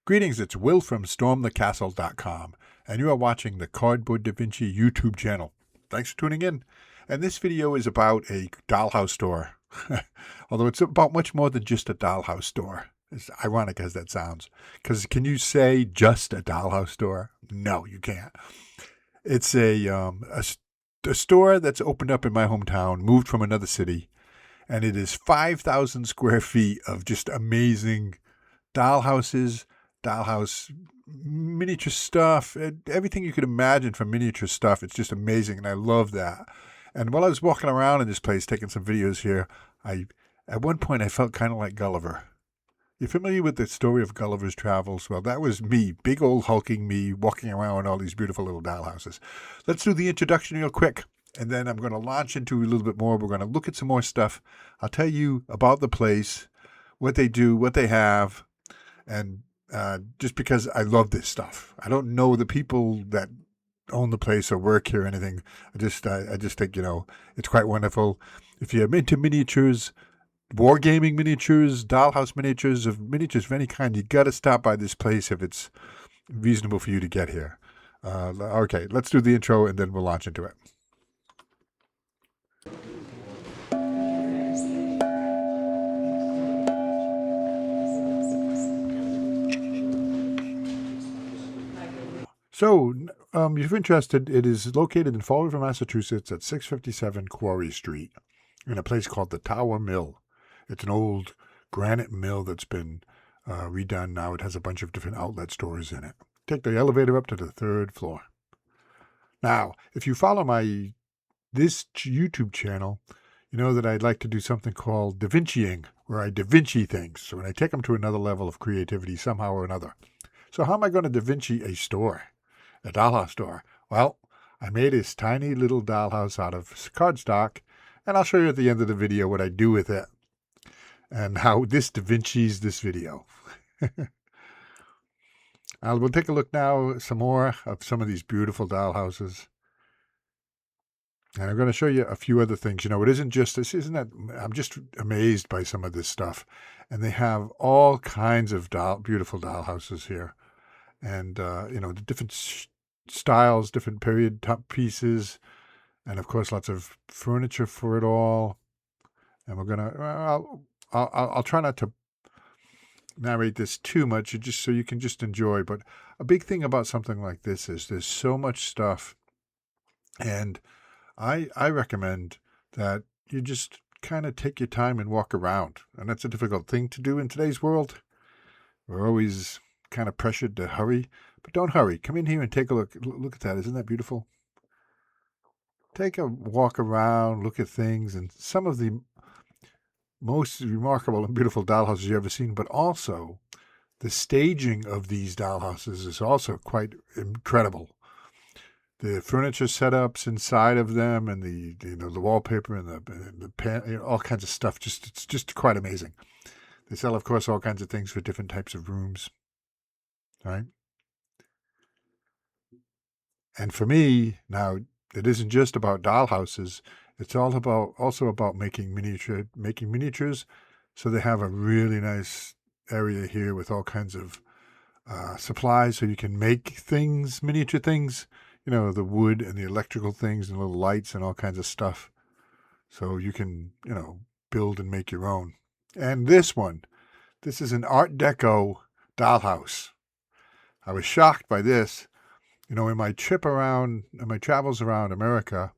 Greetings, it's Will from stormthecastle.com, and you are watching the Cardboard Da Vinci YouTube channel. Thanks for tuning in. And this video is about a dollhouse store. Although it's about much more than just a dollhouse store. It's ironic as that sounds. Because can you say just a dollhouse store? No, you can't. It's a store that's opened up in my hometown, moved from another city, and it is 5,000 square feet of just amazing dollhouses, dollhouse miniature stuff, everything you could imagine from miniature stuff. It's just amazing, and I love that. And while I was walking around in this place taking some videos here, at one point I felt kind of like Gulliver. You familiar with the story of Gulliver's Travels? Well, that was me, big old hulking me, walking around in all these beautiful little dollhouses. Let's do the introduction real quick, and then I'm going to launch into a little bit more. We're going to look at some more stuff. I'll tell you about the place, what they do, what they have, and just because I love this stuff. I don't know the people that own the place or work here or anything. I just think, it's quite wonderful. If you're into miniatures, wargaming miniatures, dollhouse miniatures of any kind, you got to stop by this place if it's reasonable for you to get here. Okay, let's do the intro and then we'll launch into it. So, if you're interested, it is located in Fall River, Massachusetts at 657 Quarry Street in a place called the Tower Mill. It's an old granite mill that's been redone now. It has a bunch of different outlet stores in it. Take the elevator up to the 3rd floor. Now, if you follow this YouTube channel, you know that I'd like to do something called Da Vinciing, where I Da Vinci things. So when I take them to another level of creativity somehow or another. So how am I going to Da Vinci a store? A dollhouse store? Well, I made this tiny little dollhouse out of cardstock, and I'll show you at the end of the video what I do with it and how this Da Vinci's this video. We'll take a look now some more of some of these beautiful dollhouses. And I'm going to show you a few other things. It isn't just this, isn't that? I'm just amazed by some of this stuff. And they have all kinds of beautiful dollhouses here. And, the different styles, different period top pieces, and of course lots of furniture for it all. And we're gonna I'll try not to narrate this too much, just so you can just enjoy. But a big thing about something like this is there's so much stuff, and I recommend that you just kind of take your time and walk around. And that's a difficult thing to do in today's world. We're always kind of pressured to hurry, but don't hurry. Come in here and take a look. Look at that. Isn't that beautiful? Take a walk around, look at things, and some of the most remarkable and beautiful dollhouses you've ever seen, but also the staging of these dollhouses is also quite incredible. The furniture setups inside of them, and the wallpaper and the pan, all kinds of stuff. It's just quite amazing. They sell, of course, all kinds of things for different types of rooms. Right? And for me, now, it isn't just about dollhouses. It's also about making miniatures. So they have a really nice area here with all kinds of supplies, so you can make things, miniature things, the wood and the electrical things and little lights and all kinds of stuff. So you can, build and make your own. And this is an Art Deco dollhouse. I was shocked by this. In my travels around America,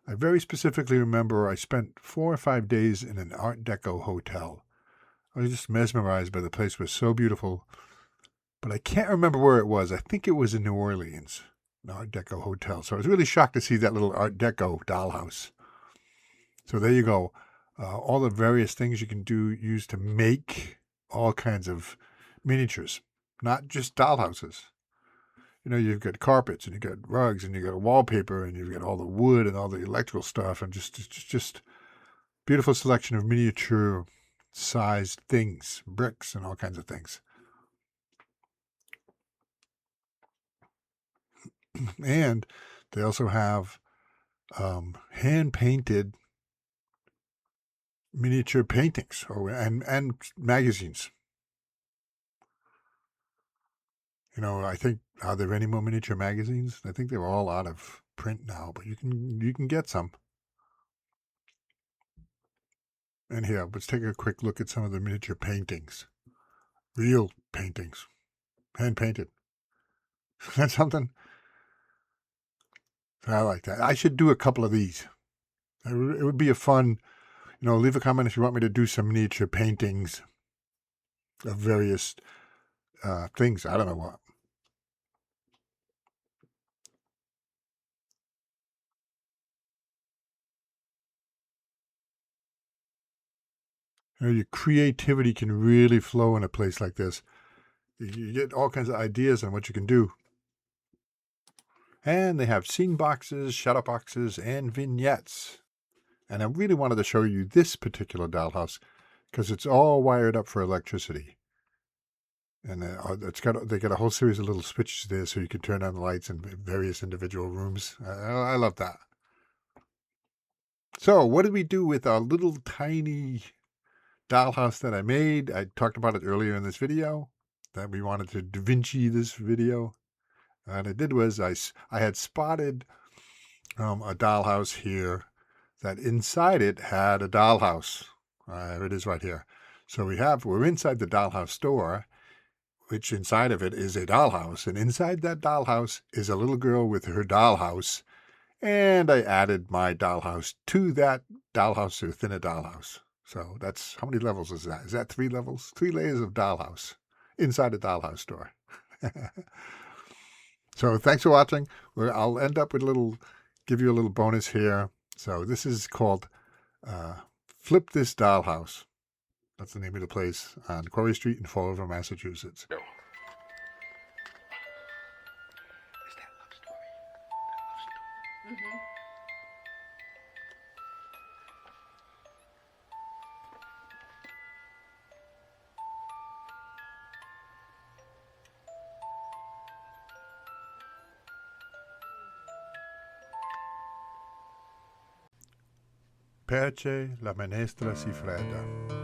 I very specifically remember I spent 4 or 5 days in an Art Deco hotel. I was just mesmerized by the place. It was so beautiful. But I can't remember where it was. I think it was in New Orleans, an Art Deco hotel. So I was really shocked to see that little Art Deco dollhouse. So there you go. All the various things you can use to make all kinds of miniatures. Not just dollhouses. You've got carpets and you've got rugs and you've got wallpaper and you've got all the wood and all the electrical stuff and just beautiful selection of miniature sized things, bricks and all kinds of things. And they also have hand painted miniature paintings and magazines. I think, are there any more miniature magazines? I think they're all out of print now, but you can get some. And here, let's take a quick look at some of the miniature paintings. Real paintings. Hand painted. That's something. I like that. I should do a couple of these. It would be a fun, leave a comment if you want me to do some miniature paintings of various things. I don't know what. Your creativity can really flow in a place like this. You get all kinds of ideas on what you can do. And they have scene boxes, shadow boxes, and vignettes. And I really wanted to show you this particular dollhouse because it's all wired up for electricity. And they got a whole series of little switches there so you can turn on the lights in various individual rooms. I love that. So what did we do with our little tiny dollhouse that I made? I talked about it earlier in this video, that we wanted to Da Vinci this video. And I did was I had spotted a dollhouse here that inside it had a dollhouse. There it is right here. So we're inside the dollhouse store, which inside of it is a dollhouse. And inside that dollhouse is a little girl with her dollhouse. And I added my dollhouse to that dollhouse within a dollhouse. So that's, how many levels is that? Is that 3 levels? 3 layers of dollhouse inside a dollhouse store. So thanks for watching. I'll end up with give you a little bonus here. So this is called Flip This Dollhouse. That's the name of the place on Quarry Street in Fall River, Massachusetts. No. Is that love story? That love story? Mm-hmm. Perché la minestra si fredda.